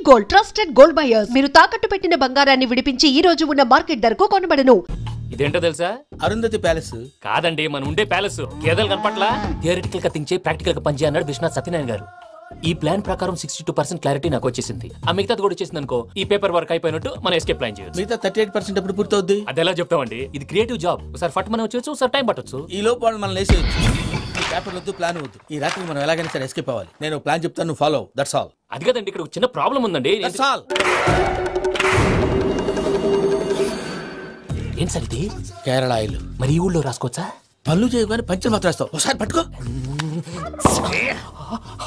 Gold trusted gold buyers. మీరు తాకట్టు పెట్టిన బంగారాన్ని విడిపించి ఈ రోజు ఉన్న మార్కెట్ ధరకు కొనబడను. ఇదేంటో తెలుసా? అరుంధతి ప్యాలెస్ కాదండి, మన ఉండే ప్యాలెస్. గేదెలు కనపట్లా? థియరిటికల్ గా థింక్ చేయి, ప్రాక్టికల్ గా పనిచేయ అన్నాడు విశ్వనాథ్ సత్యనారాయణ గారు. ఈ ప్లాన్ ప్రకారం 62% క్లారిటీ నాకు వచ్చేసింది. ఆ మిగతాది కూడా వచ్చేసింది అనుకో, ఈ పేపర్ వర్క్ అయిపోయినట్టు మనం ఎస్కేప్ ప్లాన్ చేయొచ్చు. మిగతా 38% ఎప్పుడు పూర్తవుద్ది? అది ఎలా చెప్తామండి? ఇది క్రియేటివ్ జాబ్. ఒకసారి ఫట్ మనం వచ్చేచ్చు, ఒకసారి టైం పట్టొచ్చు. ఈ లోపు వాళ్ళు మనం లేసేయచ్చు. ఈ పేపర్ వద్దు, ప్లాన్ వద్దు. ఈ రాత్రి మనం ఎలాగైనా సరే ఎస్కేప్ అవ్వాలి. నేను ప్లాన్ చెప్తాను, నువ్వు ఫాలో. That's all. అది కదండి, ఇక్కడ చిన్న ప్రాబ్లం ఉందండి. That's all. ఏం సార్ ఇది? కేరళ ఆయిల్. మరి ఈ ఊళ్ళో రాసుకోవచ్చా? పళ్ళు చేయగానే పంచర్ మాత్రం వేస్తావు. ఒకసారి పట్టుకో.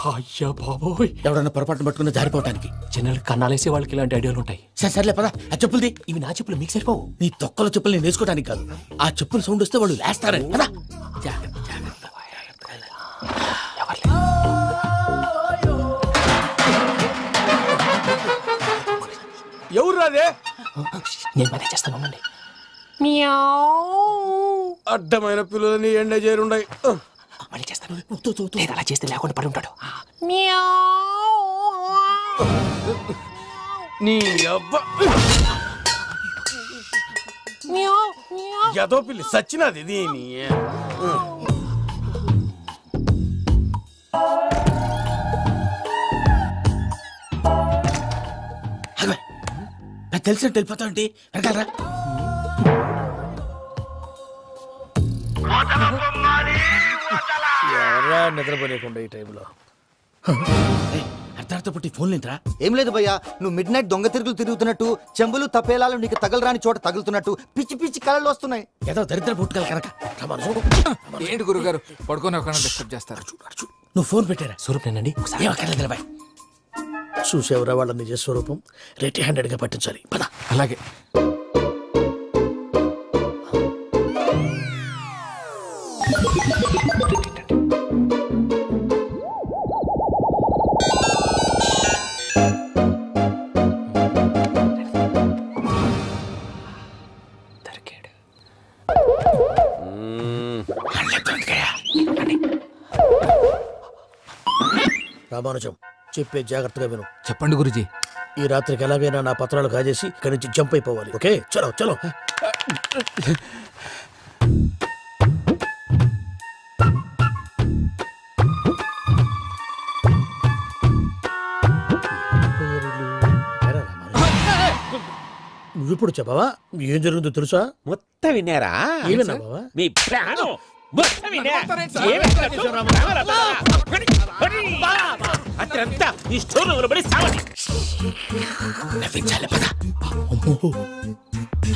అయ్యా బాబోయ్, ఎవడన్నా పొరపాటున పట్టుకున్న జారిపోవటానికి. జనరల్ కన్నాలేసే వాళ్ళకి ఇలాంటి ఐడియాలు ఉంటాయి. సర్లే పదా. ఆ చెప్పులది. ఇవి నా చెప్పులు మీకు సరిపోవు. నీ తొక్కల చెప్పులు నేను వేసుకోవడానికి కాదు, ఆ చెప్పులు సౌండ్ వస్తే వాళ్ళు లేస్తారని. పదా. ఎవరు రాదే? నేను మేనేజ్ చేస్తాను. అడ్డమైన పిల్లలని ఎండ చేరుండయి. మళ్ళీ చేస్తాను. అలా చేస్తే లేకుండా పడి ఉంటాడు. నీ అబ్బా ఎదో పిల్లి సచ్చినది దీని. నాకు తెలిసినట్టు వెళ్ళిపోతావంటి. వెనకాలరా. ఎవరా నిద్రపోలేకుండా ఈ టైంలో? అర్ధార్థ పుట్టి ఫోన్ లేంట్రా? ఏం లేదు భయ్యా, నువ్వు మిడ్ నైట్ దొంగ తిరుగులు తిరుగుతున్నట్టు, చెంబులు తపేలాలు నీకు తగలరాని చోట తగులుతున్నట్టు పిచ్చి పిచ్చి కళలు వస్తున్నాయి. ఏదో దరిద్ర పుట్టుకల కనుక. ఏంటి గురుగారు పడుకొని ఒక డిస్టర్బ్ చేస్తారు? నువ్వు ఫోన్ పెట్టారా? స్వరూపేనండి. చూసేవరా వాళ్ళ నిజ స్వరూపం. రెడీ హ్యాండెడ్ గా పట్టించాలి. పద. అలాగే. రామానుజం, చెప్పే జాగ్రత్తగా విను. చెప్పండి గురుజీ. ఈ రాత్రికి ఎలాగైనా నా పత్రాలు కాజేసి ఇక్కడి నుంచి జంప్ అయిపోవాలి. ఓకే, చలో చలో. నువ్విప్పుడు చెప్పవా ఏం జరుగుతుందో తెలుసా? మొత్తం విన్నారా? ఏమన్నా బావా? మీ ప్రాణం అత్రంతా ఈ స్టోర్ పడి సావని.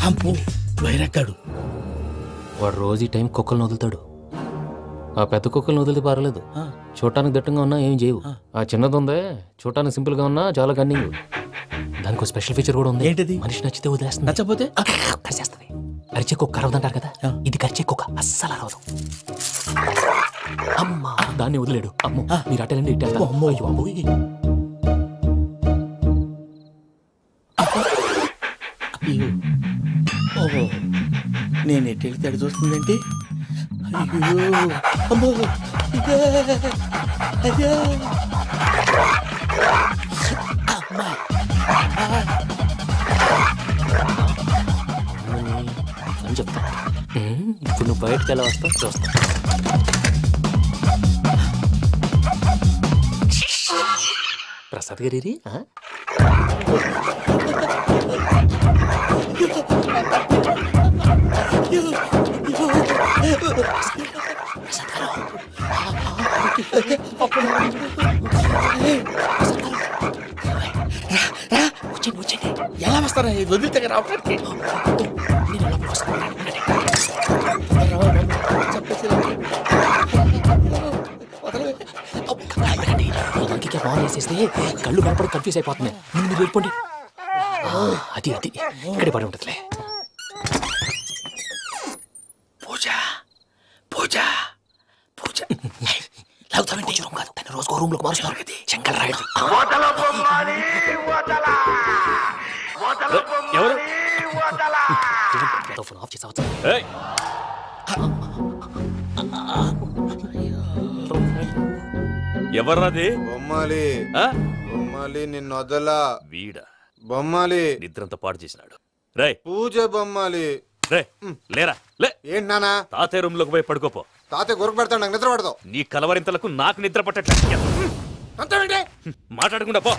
అమ్మో వైరక్కాడు. వాడు రోజు ఈ టైం కుక్కలను వదులుతాడు. ఆ పెద్ద కుక్కలను వదిలితే పర్లేదు, చూడటానికి దట్టంగా ఉన్నా ఏం చేయవు. ఆ చిన్నది ఉందే, చూడటానికి సింపుల్ గా ఉన్నా చాలా కన్నింగ్. దానికి స్పెషల్ ఫీచర్ కూడా ఉంది. ఏంటిది? మనిషి నచ్చితే వదిలేస్తుంది, నచ్చపోతే కరిచేస్తుంది. కరిచే కుక్క అరవదంటారు కదా, ఇది కరిచే కుక్క అస్సలు అరవదు. అమ్మా, దాన్ని వదిలేడు. అమ్మో, మీరు అటెండి ఇటు. ఓహో, నేను ఎటు వెళ్తే అడు చూస్తుందేంటి? అయ్యో అమ్మో, అయ్యో అని చెప్తా. ఇప్పుడు నువ్వు బయటకు ఎలా వస్తావు చూస్తా. ప్రసాద్ గారి ఎలా వస్తారా? వదిలితే రావడానికి వేసేస్తే కళ్ళు కనపడి కన్ఫ్యూజ్ అయిపోతున్నాయి. మీరు వెళ్ళిపోండి. అది అది ఇక్కడే పడి ఉంటుందిలే. పూజ పూజ పూజ లాగుతామంటే రూమ్ కాదు, తను రోజుకో రూమ్ లోకి మారుస్తున్నారు కదా. చెంకల్ రాయడు. ఎవరు? ఫోన్ ఆఫ్ చేసావచ్చు. ఎవర్రాది? బొమ్మాలి బొమ్మాలి నిన్ను వదలా. వీడ బొమ్మాలి నిద్రంతా పాడు చేసినాడు. రే పూజ బొమ్మాలి. రే లేరా లే. ఏంటి నానా? తాతయ్య రూమ్ లోకి పోయి పడుకోపో. తాతయ్య గురకు పెడతాడు, నాకు నిద్ర పడతావు. నీ కలవరింతలకు నాకు నిద్ర పట్టట్లేదు. మాట్లాడకుండా పో.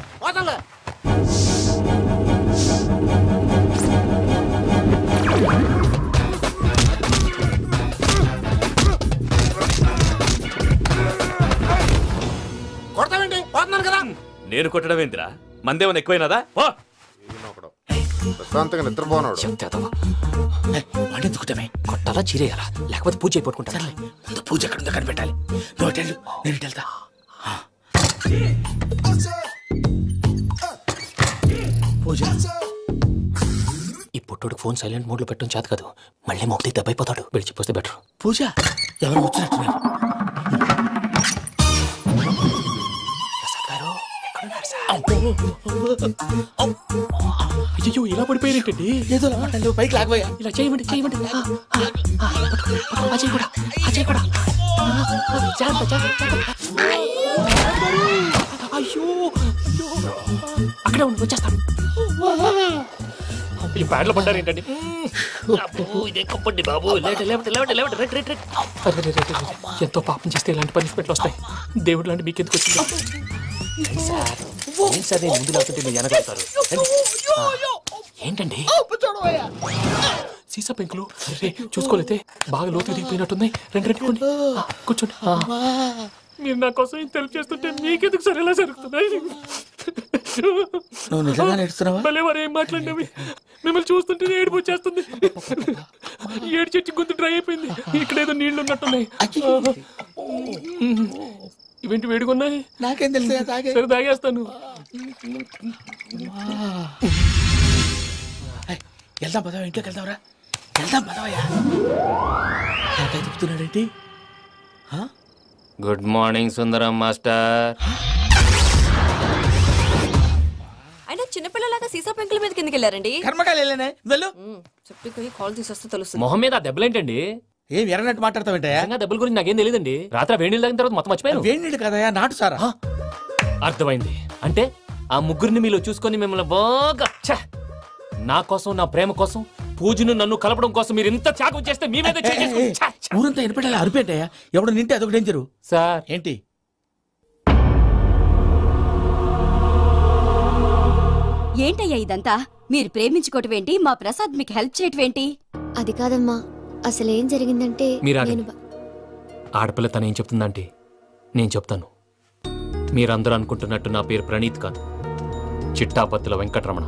కొడతావేంటి? పోతున్నాను కదా. నేను కొట్టడం ఏంటిరా? మందేమన్నా ఎక్కువైనదా? పో. ప్రశాంతంగా నిద్రపోనాడు. కొట్టాలా చీరేయాలా లేకపోతే పూజ అయిపోట్టుకుంటా. ముందు పూజ ఎక్కడ ఉందో కనిపెట్టాలి. నువ్వు వెళ్ళు, నేను వెళ్తా. పూజ ఈ పుట్టుడికి ఫోన్ సైలెంట్ మోడ్ లో పెట్టడం చేత కాదు. మళ్ళీ మొక్కి దెబ్బైపోతాడు. విడిచిపోతే బెటర్. పూజ ఎవరు వచ్చినట్టున్నారు? అయ్యో ఇలా పడిపోయినట్టండి. ఏదో మాటలు పైకి లాగబోయా. ఇలా చేయమండి చేయమండి. అజయ్ కూడా అయ్యో అక్కడే ఉండి వచ్చేస్తాను. ఈ బ్యాడ్లో పడ్డారు ఏంటండి? ఇదే కప్పండి బాబు. ఎంతో పాపం చేస్తే ఇలాంటి పనిష్మెంట్లు వస్తాయి. దేవుడు లాంటి మీకు ఎందుకు వచ్చింది సార్? సరే ముందు లేకుంటే మీరు వెనకాడతారు. ఏంటండి సీసా పెంకులు? అరే చూసుకోలేతే బాగా లోతు దిగిపోయినట్టున్నాయి. రెండు రెండు కూర్చోండి. మీరు నా కోసం ఇంత హెల్ప్ చేస్తుంటే మీకెందుకు సరే ఎలా జరుగుతున్నాయి? నువ్వు నిజంగా నేర్చుతున్నావా? భలే వారు ఏం మాట్లాడినవి. మిమ్మల్ని చూస్తుంటే ఏడుపు వచ్చేస్తుంది. ఏడు చెట్టు గొంతు డ్రై అయిపోయింది. ఇక్కడ ఏదో నీళ్లు ఉన్నట్టున్నాయి. ఇవేంటి వేడుకున్నాయి? నాకేం తెలుసు. సరే తాగేస్తాను. వెళ్దాం పదవా, ఇంట్లోకి వెళ్దాంరా. వెళ్దాం పదవయ్యా. నాకై తిప్పుతున్నాడేంటి? గుడ్ మార్నింగ్ సుందరం మాస్టర్. అయినా చిన్నపిల్లలాగా సీసా పెంకుల మీద కిందకి వెళ్ళారండి. కర్మకాయలు వెళ్ళానే. వెళ్ళు. చెప్పి కాల్ తీసేస్తే తెలుస్తుంది. మొహం మీద దెబ్బలేంటండి? ఏం ఎర్రనట్టు మాట్లాడతావేంటయా? దెబ్బల గురించి నాకేం తెలియదండి. రాత్రి వేడి నీళ్ళు తాగిన తర్వాత మొత్తం మర్చిపోయాను. వేడి నీళ్ళు కదయా, నాటు సారా. అర్థమైంది. అంటే ఆ ముగ్గురిని మీలో చూసుకొని మిమ్మల్ని బాగా నా కోసం, నా ప్రేమ కోసం, పూజను నన్ను కలపడం కోసం మీరు ఇంత త్యాగం చేస్తే మీ మీద ఊరంతా ఎనపెట్టాలి. అరిపేంటయా? ఎవడు నింటే అదొక డేంజరు. సార్ ఏంటి? ఏంటయ్యా ఇదంతా? మీరు ప్రేమించుకోవటం ఏంటి? మా ప్రసాద్ మీకు హెల్ప్ చేయటం ఏంటి? అది కాదమ్మా, అసలేం జరిగిందంటే ఆడపిల్ల తను ఏం చెప్తుందంటే నేను చెప్తాను. మీరందరూ అనుకుంటున్నట్టు నా పేరు ప్రణీత్ కాదు, చిట్టాపత్తుల వెంకటరమణ.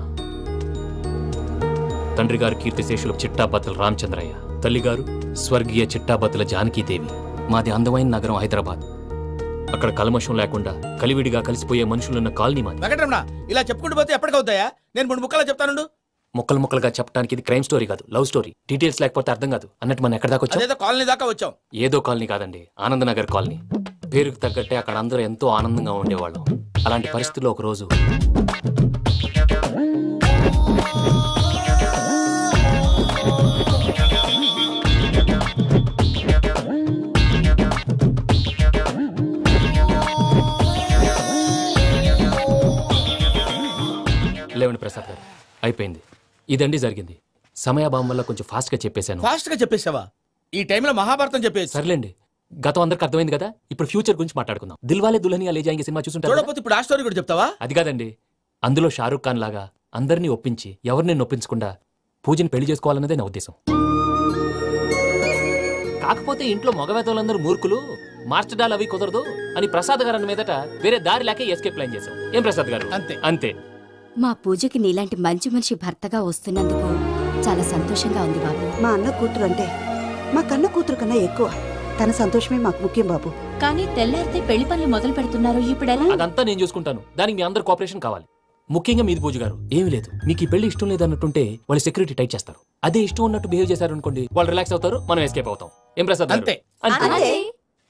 తండ్రి గారు కీర్తిశేషులు చిట్టాపత్తుల రామచంద్రయ్య, తల్లిగారు స్వర్గీయ చిట్టాపత్తుల జానకీదేవి. మాది అందమైన నగరం హైదరాబాద్. అక్కడ కల్మషం లేకుండా కలివిడిగా కలిసిపోయే మనుషులున్న కాలనీ మాది. వెంకటరమణ ఇలా చెప్పుకుంటూ పోతే ఎప్పటికవుతాయా? నేను 3 ముక్కలా చెప్తాను. ముక్కలు ముక్కలుగా చెప్పడానికి ఇది క్రైమ్ స్టోరీ కాదు, లవ్ స్టోరీ. డీటెయిల్స్ లేకపోతే అర్థం కాదు. అన్నట్టు మనం ఎక్కడ దాకా వచ్చాం? ఏదో కాలనీ దాకా వచ్చాం. ఏదో కాలనీ కాదండి, ఆనందనగర్ కాలనీ. పేరుకు తగ్గట్టే అక్కడ అందరూ ఎంతో ఆనందంగా ఉండేవాళ్ళం. అలాంటి పరిస్థితుల్లో ఒక రోజు లేవండి ప్రసాద్ గారు, అయిపోయింది. ఇదండి జరిగింది. సమయాభావం వల్ల కొంచెం ఫాస్ట్ గా చెప్పేశాను. ఫాస్ట్ గా చెప్పేసావా? ఈ టైంలో మహాభారతం చెప్పేసి. సర్లేండి, గతం అందరికి అర్థమైంది కదా. ఇప్పుడు ఫ్యూచర్ గురించి మాట్లాడుకుందాం. దిల్వాలే దుల్హనియా లే జాయేంగే సినిమా చూసుంటారు. చూడకపోతే ఇప్పుడు ఆ స్టోరీ కూడా చెప్తావా? అది కాదండి, అందులో షారూక్ ఖాన్ లాగా అందరినీ ఒప్పించి ఎవరిని నొప్పించకుండా పూజని పెళ్లి చేసుకోవాలన్నదే నా ఉద్దేశం. కాకపోతే ఇంట్లో మగవేతలందరూ మూర్ఖులు, మార్చడాలు అవి కుదరదు అని ప్రసాద్ గారు అన్న మీదట వేరే దారి లేక ఎస్కేప్ ప్లాన్ చేశాం. ఏం ప్రసాద్ గారు? అంతే అంతే. మా పూజకి నీలాంటి మంచి మనిషి భర్తగా వస్తున్నందుకు చాలా సంతోషంగా ఉంది బాబు. మా అన్న కూతురు అంటే మా కన్న కూతురు కన్నా ఎక్కువ. తన సంతోషమే మాకు ముఖ్యం బాబు. కానీ తెల్లారితే పెళ్లి పనులు మొదలు పెడుతున్నారు. ఇప్పుడెలా? అదంతా నేను చూసుకుంటాను. దానికి మీ అందరు కోఆపరేషన్ కావాలి. ముఖ్యంగా మీది పూజ గారు. ఏమీ లేదు, మీకు ఈ పెళ్లి ఇష్టం లేదన్నట్టుంటే వాళ్ళు సెక్యూరిటీ టైట్ చేస్తారు. అదే ఇష్టం ఉన్నట్టు బిహేవ్ చేశారు అనుకోండి, వాళ్ళు రిలాక్స్ అవుతారు, మనం ఎస్కేప్ అవుతాం. ఏం ప్రసాద్? అంతే.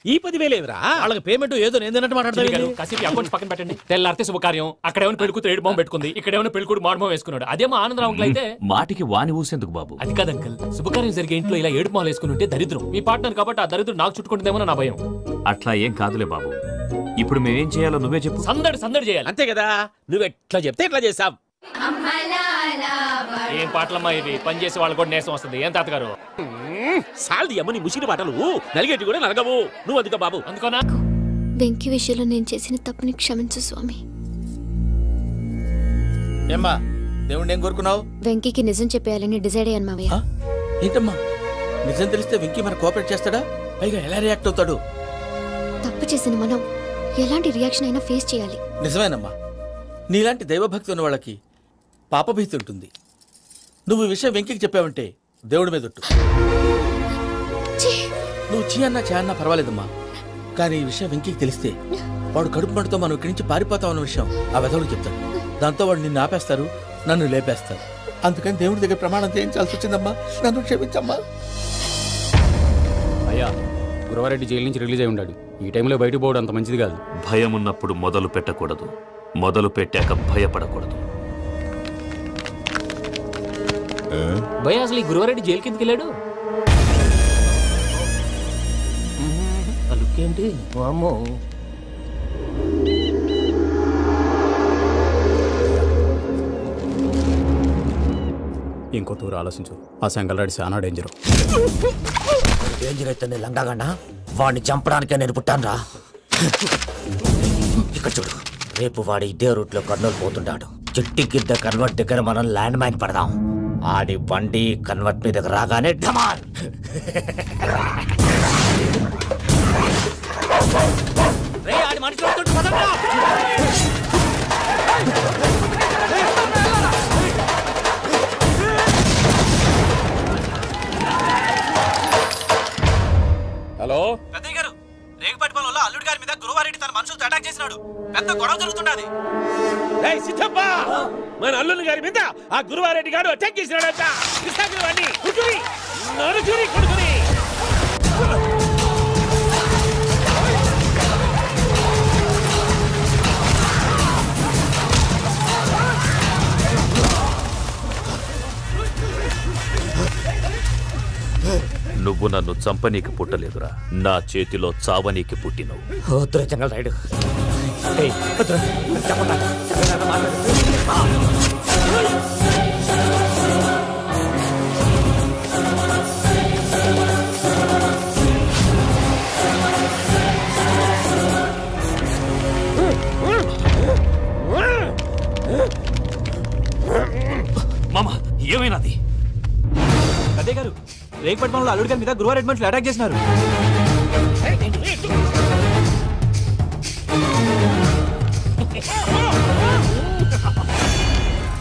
ఈ 10,000 ఏమిరా? వాళ్ళకి పేమెంట్ ఏదో నేను మాట్లాడతాను. కాసేపు అకౌంట్స్ పక్కన పెట్టండి. తెల్లారితే శుభకార్యం. అక్కడ ఏమైనా పెళ్లికూతురు ఏడు బాంబు పెట్టుకుంది, ఇక్కడ ఏమైనా పెళ్లికూడు మాడు బాంబు వేసుకున్నాడు. అదేమో ఆనందరావు అంకుల్ అయితే మాటికి వాని ఊసేందుకు బాబు? అది కాదు అంకుల్, శుభకార్యం జరిగే ఇంట్లో ఇలా ఏడు మాలు వేసుకుని ఉంటే దరిద్రం. మీ పార్ట్నర్ కాబట్టి ఆ దరిద్రం నాకు చుట్టుకుంటుందేమో నా భయం. అట్లా ఏం కాదులే బాబు. ఇప్పుడు మేమేం చేయాలో నువ్వే చెప్పు. సందడి సందడి చేయాలి అంతే కదా. నువ్వు ఎట్లా చెప్తే ఎట్లా చేసాం. ఏం పాటలమ్మా ఇవి? పని చేసి వాళ్ళు కూడా నేసం వస్తుంది. ఏం తాతగారు సాల్ది అమ్మని ముసిరి పాటలు నలిగేటి కూడా నలగవు. నువ్వు అందుకో బాబు. అందుకోనా? వెంకీ విషయంలో నేను చేసిన తప్పుని క్షమించు స్వామి. ఏమ్మా దేవుణ్ణి ఏం కోరుకున్నావు? వెంకీకి నిజం చెప్పేయాలని డిసైడ్ అయ్యాను మావయ్య. ఏంటమ్మా నిజం తెలిస్తే వెంకీ మన కోఆపరేట్ చేస్తాడా? పైగా ఎలా రియాక్ట్ అవుతాడు? తప్పు చేసిన మనం ఎలాంటి రియాక్షన్ అయినా ఫేస్ చేయాలి. నిజమేనమ్మా, నీలాంటి దైవభక్తి ఉన్న వాళ్ళకి పాపభీతి ఉంటుంది. నువ్వు ఈ విషయం వెంకీకి చెప్పావంటే దేవుడి మీద ఒట్టు. నువ్వు చీ అన్నా చే అన్నా పర్వాలేదమ్మా, కానీ ఈ విషయం వెంకీకి తెలిస్తే వాడు కడుపు మంటతో మనం ఇక్కడి నుంచి పారిపోతాం అన్న విషయం ఆ వెధవుడు చెప్తాడు. దాంతో వాడు నిన్ను ఆపేస్తారు, నన్ను లేపేస్తారు. అందుకని దేవుడి దగ్గర ప్రమాణం చేయించాల్సి వచ్చిందమ్మా. నన్ను క్షమించమ్మా. అయ్యా, గురవారెడ్డి జైలు నుంచి రిలీజ్ అయి ఉన్నాడు. ఈ టైంలో బయటకు పోవడం అంత మంచిది కాదు. భయం ఉన్నప్పుడు మొదలు పెట్టకూడదు, మొదలు పెట్టాక భయపడకూడదు. భయ అసలు ఈ గురువారెడ్డి జైలు కిందకి వెళ్ళాడు. ఆ లుక్ ఏంటి? అమ్మో, ఇంకో తూరు ఆలోచించు. ఆ సంగల్రాడి చాలా డేంజర్. డేంజర్ అయితే లంగాగన్నా వాడిని చంపడానికే నేను పుట్టాను రా. ఇక్కడ చూడు, రేపు వాడు ఇదే రూట్ లో కర్నూలు పోతుంటాడు. చిట్టి గిద్ద కన్వర్ట్ దగ్గర మనం ల్యాండ్ మైన్ పడదాం. ఆడి బండి కన్వర్ట్ మీ దగ్గర రాగానే ఢమాల్. హలో పెద్దయ్య గారు, రేగుపాటి పొలంలో అల్లుడి గారి మీద గురువారెడ్డి తన మనుషులతో అటాక్ చేసినాడు. పెద్ద గొడవ జరుగుతున్నది. సిద్ధప్ప, మన అల్లుని గారి మీద ఆ గురువారెడ్డి గారు అటాక్ చేసినాడట. కొడుకుని నువ్వు నన్ను చంపనీకి పుట్టలేదురా, నా చేతిలో చావనీకి పుట్టినవు. జంగల్ రైడ్ మామ, ఏమైనాది? పెద్దయ్య గారు, రేగుపాటి పొలంలో అల్లుడి గారి మీద గురువారెడ్డి మనుషులు అటాక్ చేసినారు.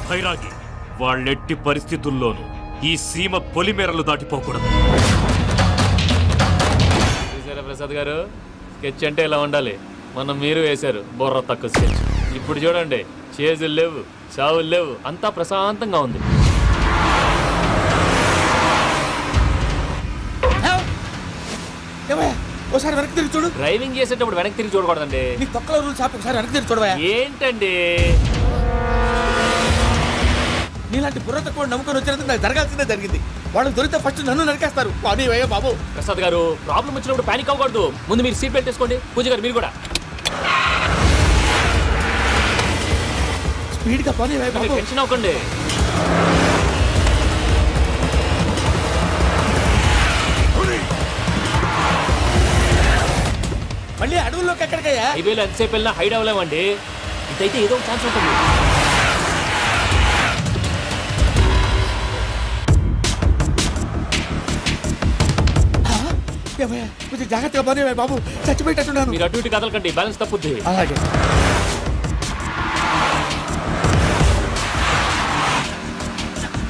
భైరాగి, వాళ్ళెట్టి పరిస్థితుల్లోనూ ఈ సీమ పొలిమేరలు దాటిపోకూడదు. చూసారా ప్రసాద్ గారు, స్కెచ్ అంటే ఇలా ఉండాలి. మనం మీరు వేశారు బొర్ర తక్కువ స్కెచ్. ఇప్పుడు చూడండి, చేజులు లేవు, చావులు లేవు, అంతా ప్రశాంతంగా ఉంది. ఒకసారి వెనక్కి తిరిగి చూడు. డ్రైవింగ్ చేసేటప్పుడు వెనక్కి తిరిగి చూడకూడదండి. నీ తొక్కలో రూల్స్ ఆపి ఒకసారి వెనక్కి తిరిగి చూడవా. ఏంటండి నీలాంటి బుర్ర తక్కువ నమ్ముకొని వచ్చినందుకు నాకు జరగాల్సిందే జరిగింది. వాళ్ళు దొరికితే ఫస్ట్ నన్ను నరికేస్తారు. అయ్యో బాబు. ప్రసాద్ గారు, ప్రాబ్లం వచ్చినప్పుడు పానిక్ అవ్వకూడదు. ముందు మీరు సీట్ బెల్ట్ వేసుకోండి. పూజ గారు మీరు కూడా స్పీడ్గా పని టెన్షన్ అవ్వకండి. మళ్ళీ అడవుల్లోకి ఎక్కడికయ్యా? హైవేలో ఎంతసేపు వెళ్ళినా హైడ్ అవ్వలేమండి. ఇదైతే ఏదో ఒక ఛాన్స్ ఉంటుంది. కొంచెం జాగ్రత్తగా పని బాబు, చచ్చిపోయేటట్టున్నాను. మీరు అటు ఇటు కదలకండి, బ్యాలెన్స్ తప్పుద్ది. అలాగే.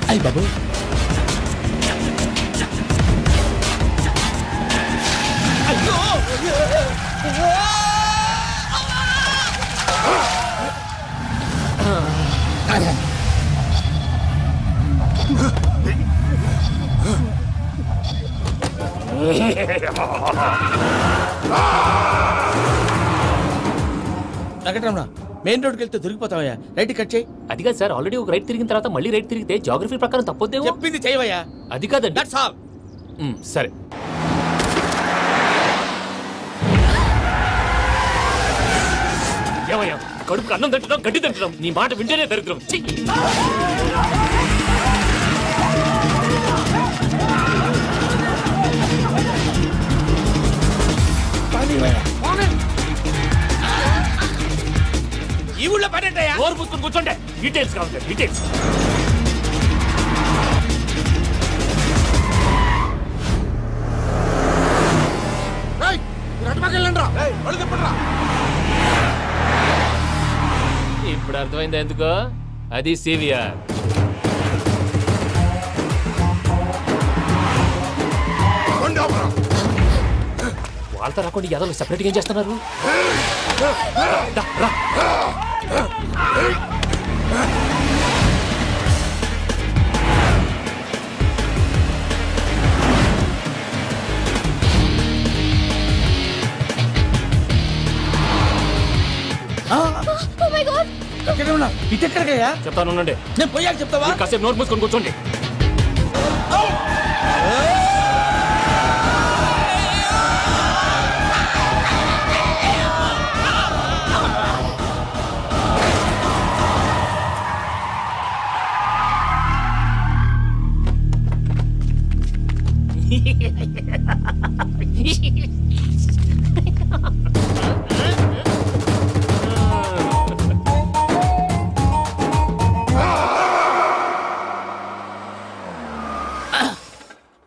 అయ్యి బాబు, వెంకటరమణ, మెయిన్ రోడ్కి వెళ్తే దొరికిపోతావయ్యా. రైట్ కట్ చేయి. అది కాదు సార్, ఆల్రెడీ ఒక రైట్ తిరిగిన తర్వాత మళ్ళీ రైట్ తిరిగితే జాగ్రఫీ ప్రకారం తప్పొద్దేమో. చెప్పింది చేయవయ్యా. అది కాదండి. That's all. సరే. ఏమయ్యా కడుపుకు అన్నం తింటున్నాం గడ్డి తింటున్నాం నీ మాట వింటేనే దరిద్రం ఈ ఊళ్ళో పడేటయ్యా నోరు పుస్తకం కూర్చోండి డీటెయిల్స్ కావాలి డీటెయిల్స్ ఇప్పుడు అర్థమైంది ఎందుకో అది సివిఆర్ వాళ్ళతో రాకుండా యాదవ్ సెపరేట్గా ఏం చేస్తున్నారు ఇటెక్కడికయ్యా చెప్తాను ఉండండి నేను పోయాక చెప్తావా కాసేపు నోట్ మూసుకొని కూర్చోండి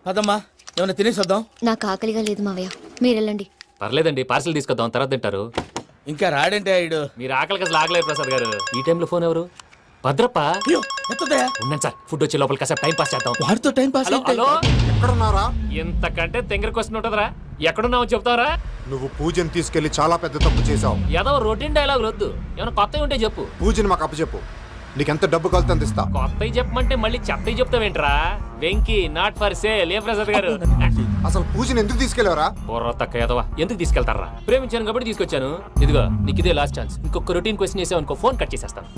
అదమ్మా ఏమైనా తినేసి వద్దాం నాకు ఆకలిగా లేదు మావయ్య మీరు వెళ్ళండి పర్లేదండి పార్సిల్ తీసుకొద్దాం తర్వాత తింటారు ఇంకా రాడంటే ఆయుడు మీరు ఆకలికి అసలు ఆగలేదు ప్రసాద్ గారు ఈ టైంలో ఫోన్ ఎవరు భద్రప్ప ఉన్నాను సార్ ఫుడ్ వచ్చే లోపల కాసేపు టైం పాస్ చేద్దాం వాడితో టైం పాస్ హలో ఎక్కడున్నారా ఎంతకంటే తెంగర క్వశ్చన్ ఉంటుందిరా ఎక్కడున్నావు చెప్తావరా నువ్వు పూజని తీసుకెళ్లి చాలా పెద్ద తప్పు చేశావు ఏదో రొటీన్ డైలాగ్ వద్దు ఏమైనా కొత్తవి ఉంటే చెప్పు పూజని మాకు అప్పచెప్పు నీకెంత డబ్బు కలితే అంత ఇస్తా కొత్తవి చెప్పమంటే మళ్ళీ చెత్తవి చెప్తావేంట్రా వెంకీ నాట్ ఫర్ సేల్ ఏ ప్రసాద్ గారు అసలు పూజని ఎందుకు తీసుకెళ్లేవరా బుర్ర తక్క ఏదవా ఎందుకు తీసుకెళ్తారా ప్రేమించాను కాబట్టి తీసుకొచ్చాను ఇదిగో నీకు ఇదే లాస్ట్ ఛాన్స్ ఇంకొక రొటీన్ క్వశ్చన్ చేసావు అనుకో ఫోన్ కట్ చేసేస్తాను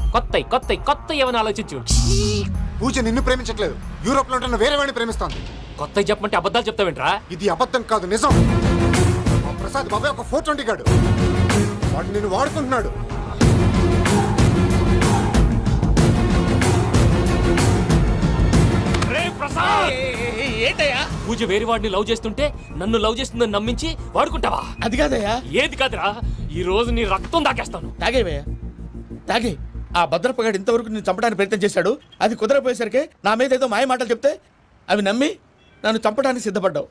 కొత్త ఏమైనా ఆలోచించు పూజ నిన్ను ప్రేమించట్లేదు యూరోప్ లో ఉంటున్న వేరే వాడిని ప్రేమిస్తాంది కొత్తవి చెప్పమంటే అబద్ధాలు చెప్తావేంట్రా ఇది అబద్ధం కాదు నిజం ప్రసాద్ బాబాయ్ ఒక 420 గాడు వాడు నిన్ను వాడుకుంటున్నాడు ఏంటయ్యా పూజ వేరే వాడిని లవ్ చేస్తుంటే నన్ను లవ్ చేస్తుందని నమ్మించి వాడుకుంటావా అది కాదయ్యా ఏది కాదురా ఈ రోజు నీ రక్తం దాకేస్తాను తాగేవయ్యా తాగే ఆ భద్రపగాడు ఇంతవరకు నేను చంపడానికి ప్రయత్నం చేశాడు అది కుదరపోయేసరికి నా మీద ఏదో మాయ మాటలు చెప్తే అవి నమ్మి నన్ను చంపడానికి సిద్ధపడ్డావు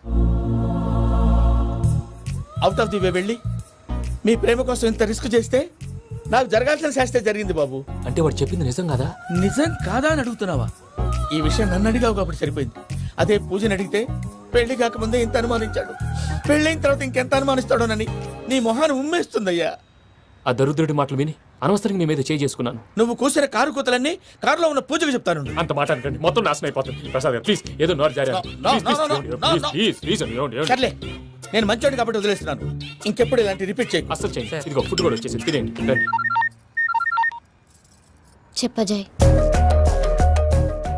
అవుట్ ఆఫ్ ది వే వెళ్ళి మీ ప్రేమ కోసం ఇంత రిస్క్ చేస్తే నాకు జరగాల్సిన శాస్త్రే జరిగింది బాబు అంటే వాడు చెప్పింది నిజం కాదా నిజం కాదా అని అడుగుతున్నావా ఈ విషయం నన్ను అడిగావు కాబట్టి సరిపోయింది అదే పూజని అడిగితే పెళ్లి కాకముందే ఇంత అనుమానించాడు పెళ్ళైన తర్వాత ఇంకెంత అనుమానిస్తాడోనని నీ మొహాన్ని ఉమ్మేస్తుందయ్యా ఆ దరిద్రుడి మాటలు విని అనవసరంగా నీ మీద చేసుకున్నాను నువ్వు కూసిన కారు కూతలన్నీ కారులో ఉన్న పూజకు చెప్తాను అంత మాట అనకండి మొత్తం నాశనం అయిపోతుంది ప్రసాద్ ప్లీజ్ ఏదో నోరు జారీ సర్లే నేను మంచోడి కాబట్టి వదిలేస్తున్నాను ఇంకెప్పుడు ఇలాంటి రిపీట్ చేయి అసలు చేయండి ఇదిగో ఫుడ్ కూడా వచ్చేసి తినేయండి చెప్పజాయ్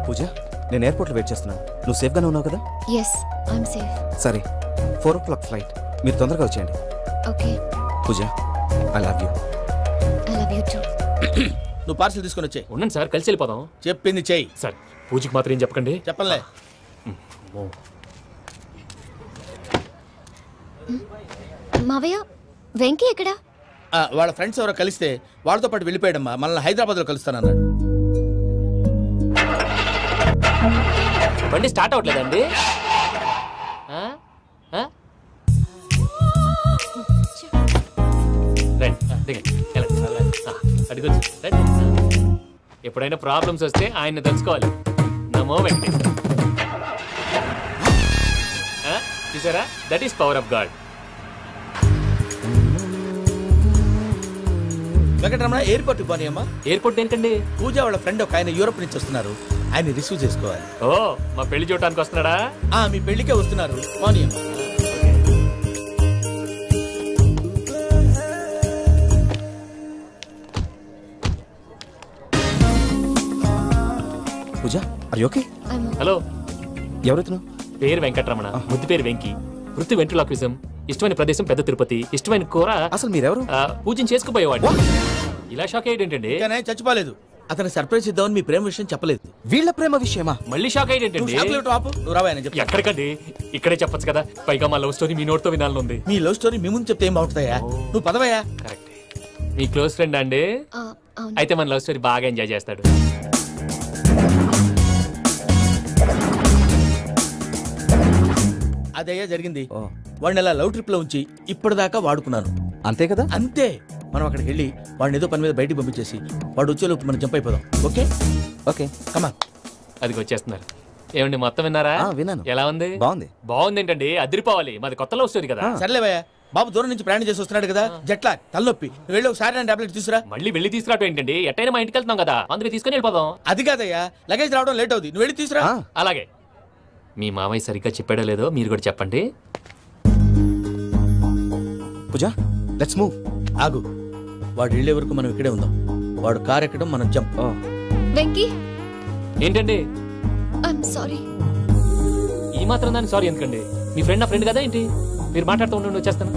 పూజ నేను ఎయిర్పోర్ట్లో వెయిట్ చేస్తున్నాను నువ్వు సేఫ్గానే ఉన్నావు కదా ఎస్ ఐఎమ్ సేఫ్ సరే 4 o'clock ఫ్లైట్ మీరు తొందరగా వచ్చేయండి okay Pooja I love you too నువ్వు పార్సల్ తీసుకొని వచ్చే ఉండండి సార్ కలిసి వెళ్ళిపోదాం చెప్పింది చెయ్యి సార్ పూజకి మాత్రం ఏం చెప్పకండి చెప్పలే మావయ్య వెంకీ ఎక్కడా వాళ్ళ ఫ్రెండ్స్ ఎవరో కలిస్తే వాళ్ళతో పాటు వెళ్ళిపోయాడమ్మా మనల్ని హైదరాబాద్లో కలుస్తానన్నాడు బండి స్టార్ట్ అవ్వట్లేదండి ఎప్పుడైనా ప్రాబ్లమ్స్ వస్తే ఆయన్ని తెలుసుకోవాలి నమో వెంకటేశ్వర చూసారా that is power of God Venkataramana airport పోనీ అమ్మా ఎయిర్పోర్ట్ ఏంటండి పూజ వాళ్ళ ఫ్రెండ్ ఒక ఆయన యూరోప్ నుంచి వస్తున్నారు ఆయన రిసీవ్ చేసుకోవాలి ఓ మా పెళ్లి చూడటానికి వస్తున్నాడా మీ పెళ్లికే వస్తున్నారు పోనీ అమ్మా పూజ ఆర్ యు ఓకే హలో ఎవరైతును పేరు వెంకటరమణ ముద్దు పేరు వెంకి వృత్తి వెంట్రులాక్విజం ఇష్టమైన ప్రదేశం పెద్ద తిరుపతి ఇష్టమైన కూర అసలు మీరెవరు పూజను చేసుకుపోయేవాడు ఇలా షాక్ అయ్యేటండి? కానీ చచ్చిపోలేదు. అతను సర్ప్రైజ్ ఇద్దామని మీ ప్రేమ విషయం చెప్పలేదు. వీళ్ళ ప్రేమ విషయమా? మళ్ళీ షాక్ అయ్యేటండి? నువ్వు రావా అని చెప్పి. ఎక్కడికండి? ఇక్కడే చెప్పొచ్చు కదా. పైగా మా లవ్ స్టోరీ మీ నోట్తో వినాలనుంది. మీ లవ్ స్టోరీ మీ ముందు చెప్తే ఏం బాగుంటుందయ్యా? నువ్వు పదవయ్యా. కరెక్ట్. మీ క్లోజ్ ఫ్రెండ్ అండి? అయితే మన లవ్ స్టోరీ బాగా ఎంజాయ్ చేస్తాడు. అదయ్యా జరిగింది. వాడిని అలా లవ్ ట్రిప్ లో ఉంచి ఇప్పటిదాకా వాడుకున్నాను. అంతే కదా? అంతే. మనం అక్కడికి వెళ్ళి వాడిని ఏదో పని మీద బయటికి పంపించేసి వాడు వచ్చేలోపు మనం జంప్ అయిపోదాం. ఓకే ఓకే కమా. అది వచ్చేస్తున్నారు. ఏమండి మొత్తం విన్నారా? విన్నాను. ఎలా ఉంది? బాగుంది. బాగుంది ఏంటండి? అదిరిపోవాలి. మాది కొత్త లవ్ స్టోరీ కదా. సర్లేవయ్యా, బాబు దూరం నుంచి ప్రయాణం చేసి వస్తున్నాడు కదా, జట్లా తలనొప్పి. వెళ్ళి ఒకసారి నా టాబ్లెట్ తీసుకురా. మళ్ళీ వెళ్ళి తీసుకురావటం ఏంటండి? ఎట్టైనా మా ఇంటికి వెళ్తున్నాం కదా, అందుకే తీసుకొని వెళ్ళిపోదాం. అది కాదయ్యా, లగేజ్ రావడం లేట్ అవుతుంది. నువ్వు వెళ్ళి తీసుకురా. అలాగే. మీ మామయ్య సరిగ్గా చెప్పాడో లేదో మీరు కూడా చెప్పండి. పూజ లెట్స్ మూవ్. ఆగు, వాడు వెళ్ళే వరకు మనం ఇక్కడే ఉందాం. వాడు కార్ ఎక్కడం, మనం జంప్. వెంకీ ఏంటండి? I'm sorry. ఈ మాత్రం దాన్ని సారీ ఎందుకండి? మీ ఫ్రెండ్ నా ఫ్రెండ్ కదా ఏంటి? మీరు మాట్లాడుతూ ఉండండి, వచ్చేస్తాను.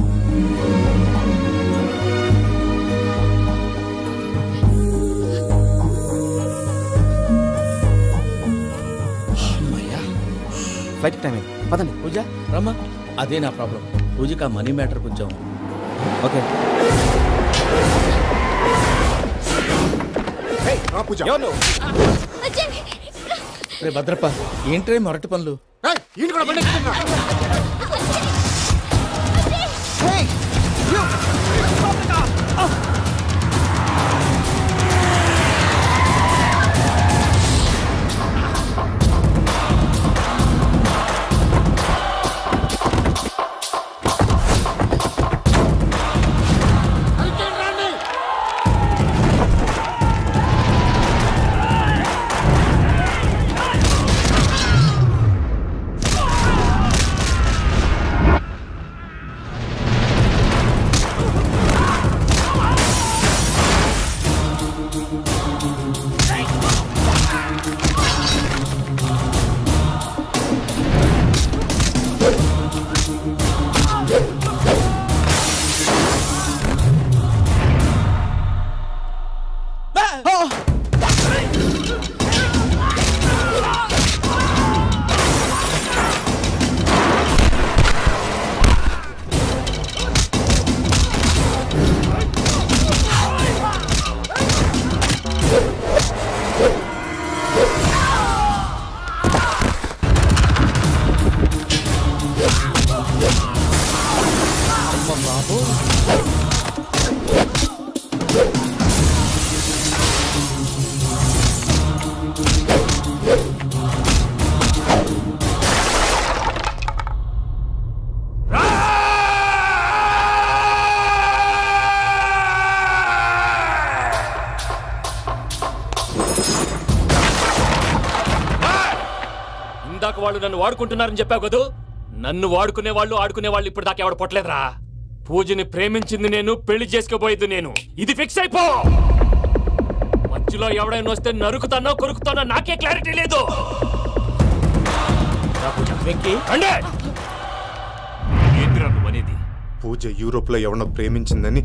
ఫ్లైట్ టైం అయింది, పదండి. పూజ రమ్మా. అదే నా ప్రాబ్లం. పూజకి ఆ మనీ మ్యాటర్ కొంచెం. ఓకే రే భద్రప్ప, ఏంట్రే మొరటి పనులు? ఇందాక వాళ్ళు నన్ను వాడుకుంటున్నారని చెప్పావు కదా. నన్ను వాడుకునే వాళ్ళు ఆడుకునే వాళ్ళు ఇప్పుడు దాకా ఎవడు పొట్టలేదురా. పూజని ప్రేమించింది నేను, పెళ్లి చేసుకోబోయేది నేను. ఇది ఫిక్స్ అయిపో. మధ్యలో ఎవడైనా వస్తే నరుకుతానో కొరుకుతానో నాకే క్లారిటీ లేదు. పూజ యూరోప్ లో ఎవరినో ప్రేమించిందని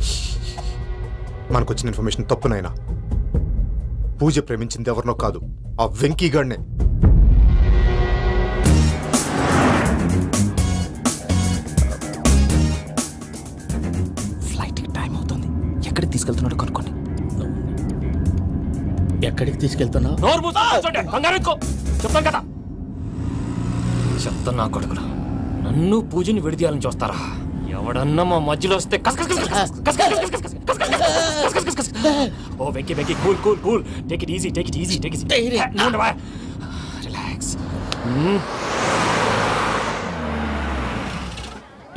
మనకొచ్చిన ఇన్ఫర్మేషన్ తప్పునైనా. పూజ ప్రేమించింది ఎవరినో కాదు, ఆ వెంకీ గాడినే. ఎక్కడికి తీసుకెళ్తున్నాడు కనుక్కోండి. ఎక్కడికి తీసుకెళ్తున్నావు? చెప్తాను కదా. చెప్తాను నా కొడుకులు. నన్ను పూజని విడిదీయాలని చూస్తారా? ఎవడన్నా మా మధ్యలో వస్తే ఓ Venky Venky, cool cool cool, take it easy, take it easy, take it easy, relax.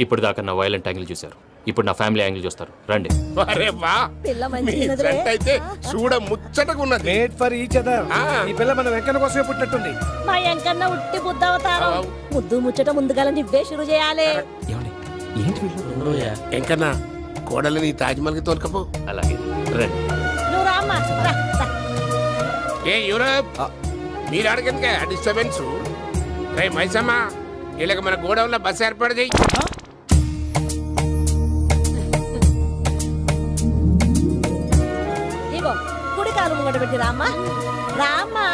ఇప్పుడు దాకా నా వైలెంట్ యాంగిల్ చూశారు, ఇప్పుడు నా ఫ్యామిలీ యాంగిల్ చూస్తారు. రండి. అయితే చూడ ముచ్చటగా ఉన్నది. Made for each other. ఈ పిల్ల మన వెంకన్న కోసమే పుట్టినట్టుంది. మా వెంకన్న ఉట్టి బుద్ధవతారం. ముద్దు ముచ్చట ముందుగా నువ్వే షురు చేయాలి. వెంకన్న కోడలని తాజ్మహల్ కి తోలుకపో. అలాగే రండి. నువ్వు రామ్మా. ఏ యూరప్, మీరు అడగండి డిస్టర్బెన్స్. రే మైసమ్మ, ఇలాగ మన గోడౌన్లో బస్సు ఏర్పాటు చేయి. కూర్చోబెట్టి రామ్మా రామ్మా.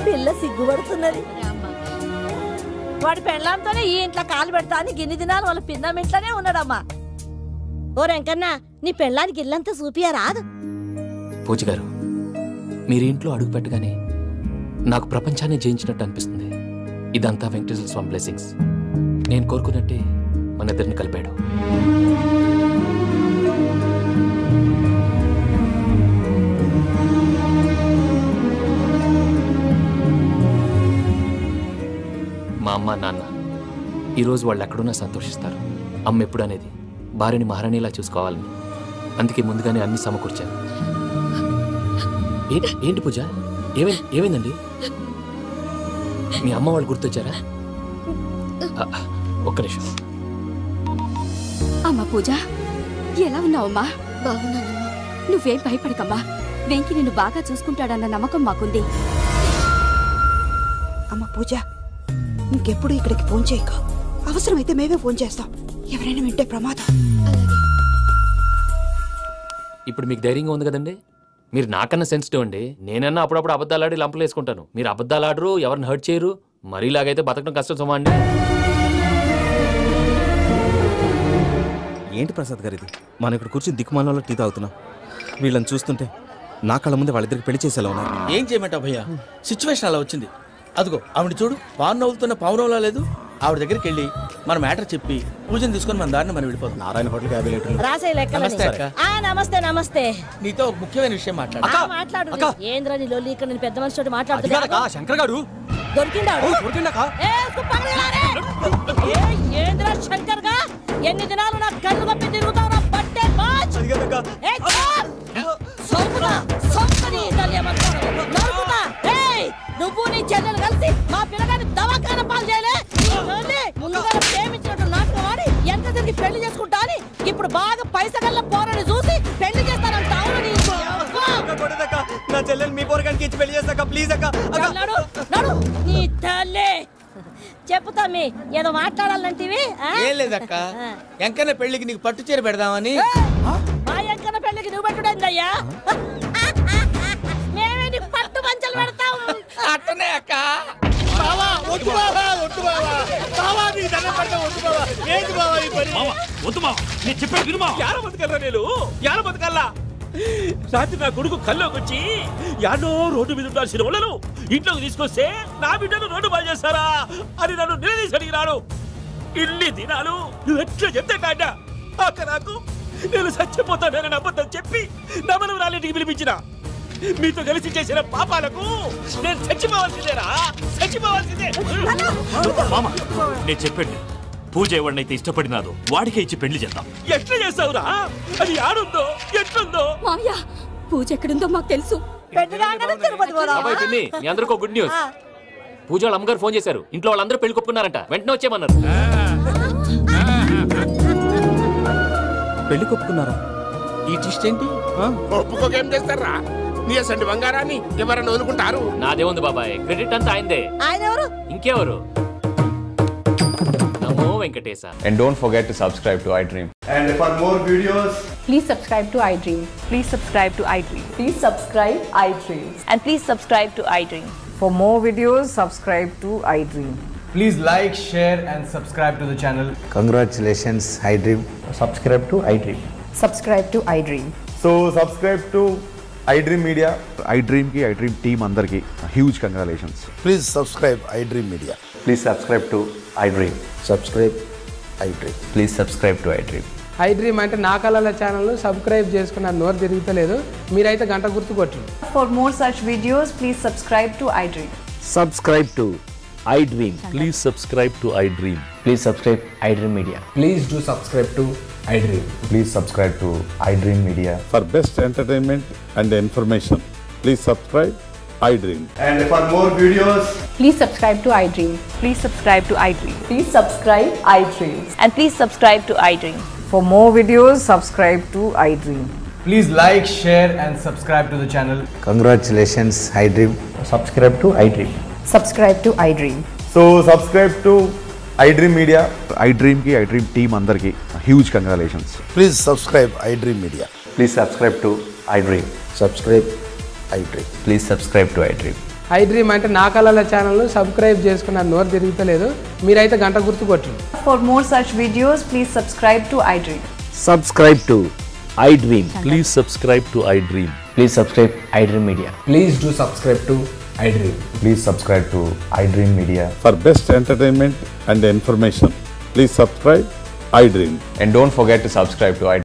పిల్ల సిగ్గుపడుతున్నది. వాడి పెళ్ళాంతోనే ఈ ఇంట్లో కాలు పెడతా అని గిన్ని దినాలు వాళ్ళ పిన్నం ఇంట్లోనే ఉన్నాడమ్మా. ఓ వెంకన్న, నీ పెళ్ళానికి ఇల్లంతా చూపియా రాదు? పూజ గారు, మీరు ఇంట్లో అడుగు పెట్టగానే నాకు ప్రపంచాన్ని జయించినట్టు అనిపిస్తుంది. ఇదంతా వెంకటేశ్వర స్వామి బ్లెస్సింగ్స్. నేను కోరుకున్నట్టే మన ఇద్దరిని కలిపాడు. మా అమ్మ నాన్న ఈరోజు వాళ్ళు ఎక్కడున్నా సంతోషిస్తారు. అమ్మ ఎప్పుడు అనేది భార్యని మహారాణిలా చూసుకోవాలని, అందుకే ముందుగానే అన్ని సమకూర్చాను. ఏంటి పూజ, ఏమైందండి? మీ అమ్మ వాళ్ళు గుర్తొచ్చారా? ఒక్క నిమిషం. అమ్మా పూజ, ఎలా ఉన్నావమ్మా? బాగున్నానమ్మా. నువ్వేం భయపడకమ్మా. వెంకి నిన్ను బాగా చూసుకుంటాడన్న నమ్మకం మాకుంది. అమ్మ పూజ, ఇంకెప్పుడు ఇక్కడికి ఫోన్ చేయక. అవసరమైతే మేమే ఫోన్ చేస్తాం. ఎవరైనా వింటే ప్రమాదం. ఇప్పుడు మీకు ధైర్యంగా ఉంది కదండి? మీరు నాకన్నా సెన్సిటివ్ అండి. నేనన్నా అప్పుడప్పుడు అబద్ధాలు ఆడి లంపలు వేసుకుంటాను. మీరు అబద్ధాలు ఆడరు, ఎవరిని హర్ట్ చేయరు. మరీలాగైతే బతకడం కష్టం సుమా అండి. ఏంటి ప్రసాద్ గారు ఇది? మనం ఇక్కడ కూర్చుని దిక్కుమాలలో టీ తాగుతున్నాం. వీళ్ళని చూస్తుంటే నా కళ్ళ ముందే వాళ్ళిద్దరికి పెళ్లి చేసేలా ఉన్నారు. ఏం చేయమంటావు భయ్యా? సిచ్యువేషన్ అలా వచ్చింది. అదిగో ఆవిడ చూడు, పావు నవ్వుతున్న పావునవ్వులా లేదు. ఆవిడ దగ్గరికి వెళ్ళి మన మ్యాటర్ చెప్పి పూజను తీసుకొని మన దారిని మనం వెళ్ళిపోతాం. నారాయణ హోటల్ 50 లీటర్లు. రాసే లెక్క. నమస్తే అక్క. నమస్తే నమస్తే. నీతో ఒక ముఖ్యమైన విషయం మాట్లాడు. మాట్లాడు. ఏంద్రా నీ లొల్లి? ఇక్కడ నేను పెద్ద మనిషితో మాట్లాడుతున్నా. శంకర్ గారు దొరికిందాడు. ఏంద్రా శంకర్ గా? ఎన్ని దినాలు నా కళ్ళు కప్పి తిరుగుతావు? పట్టే బాచ్. నువ్వు నీ చెల్లెలు కలిసి మా పిల్లగాని దవాఖాన పాలు చేయలే. ముందుగా ప్రేమించినట్టు నాటకం ఆడి ఎంత తిరిగి పెళ్లి చేసుకుంటా అని ఇప్పుడు బాగా పైసగల్ల పోరని చూసి పెళ్లి చేస్తానంట. నా చెల్లెలు మీ పోరగానికి ఇచ్చి పెళ్లి చేస్తాక ప్లీజ్ అక్క. నీ తల్లి చెప్పుతా. మీ ఏదో మాట్లాడాలంటివి? ఏం లేదక్క, ఎంకన్న పెళ్లికి నీకు పట్టు చీర పెడదామని. మా ఎంకన్న పెళ్లికి నువ్వు పెట్టుడైందయ్యా? మేమే నీకు పట్టు పంచలు పెడతాం. అట్టనే అక్క. బావా వద్దు బావా, వద్దు బావా. బావా నీ దండం పెడతా, వద్దు బావా. ఏంటి బావా ఈ పని? వద్దు బావా, నేను చెప్పేది విను బావా. యాడ బతకల్లా నేను, యాడ బతకల్లా? రాత్రి నా కొడుకు కల్లోకి వచ్చి యాడో రోడ్డు మీద ఉండాల్సిన వాళ్ళను ఇంట్లోకి తీసుకొస్తే నా బిడ్డను రోడ్డు బాగా చేస్తారా అని నన్ను నిలదీసి అడిగినాడు. ఇన్ని దినాలు నువ్వు ఎట్లా చెప్తే కాట అక్క నాకు నేను చచ్చిపోతానని అబద్ధం చెప్పి నా మనవరాలింటికి పిలిపించిన. మీతో కలిసి చేసిన పాపాలకు నేను చచ్చిపోవాల్సిందేరా, చచ్చిపోవాల్సిందే. మామ, నేను చెప్పండి, పూజ ఎవరినైతే ఇష్టపడినాదో వాడికే ఇచ్చి పెళ్లి చేద్దాం. ఎట్లా చేస్తావురా? అది ఆడుందో ఎట్లుందో? మామయ్య, పూజ ఎక్కడుందో మాకు తెలుసు. మీ అందరికీ గుడ్ న్యూస్. పూజ వాళ్ళ అమ్మగారు ఫోన్ చేశారు. ఇంట్లో వాళ్ళందరూ పెళ్లి కొప్పుకున్నారంట. వెంటనే వచ్చేయమన్నారు. పెళ్లి కొప్పుకున్నారా? ఈ ట్విస్ట్ ఏంటి? ఒప్పుకోకేం చేస్తారా? నీ అసంటి బంగారాన్ని ఎవరైనా వదులుకుంటారు? నాదేముంది బాబాయ్, క్రెడిట్ అంతా ఆయనదే. ఆయన ఎవరు? ఇంకెవరు? నమో Venkatesha. And don't forget to subscribe to iDream. And for more videos, please subscribe to iDream. Please subscribe to iDream. Please subscribe iDream. And please subscribe to iDream. For more videos, subscribe to iDream. please like, share and subscribe to the channel. Congratulations, iDream. Subscribe to iDream. Subscribe to iDream. So subscribe to iDream Media. iDream ki iDream team andarki huge congratulations. Please subscribe iDream Media. Please subscribe to iDream. Subscribe iDream. Please subscribe to iDream. iDream అంటే నా కళల channel subscribe చేసుకున్న నోరు తిరుగుతలేదు. మీరైతే గంట గుర్తు కొట్టండి. For more such videos, please subscribe to iDream. Subscribe to iDream. Please subscribe to iDream. Please subscribe iDream Media. Please do subscribe to iDream. Please subscribe to iDream Media. For best entertainment and information, please subscribe iDream. And for more videos, Please subscribe to iDream. Please subscribe to iDream. Please subscribe iDream. And please subscribe to iDream. For more videos, subscribe to iDream. please like, share and subscribe to the channel. Congratulations, iDream. Subscribe to iDream. Subscribe to iDream. So subscribe to iDream Media. iDream ki iDream team andarki huge congratulations. Please subscribe iDream Media. Please subscribe to iDream. Subscribe iDream. Please subscribe to iDream. I dream అంటే నా కళల channel subscribe చేసుకున్న నోరు తిరుగుతలేదు మీరైతే గంట గుర్తు కొట్టండి. For more such videos, please subscribe to iDream. Subscribe to iDream. Please subscribe to iDream. Please subscribe iDream Media. Please do subscribe to iDream. Please subscribe to iDream Media. For best entertainment and information, please subscribe iDream. And don't forget to subscribe to iDream.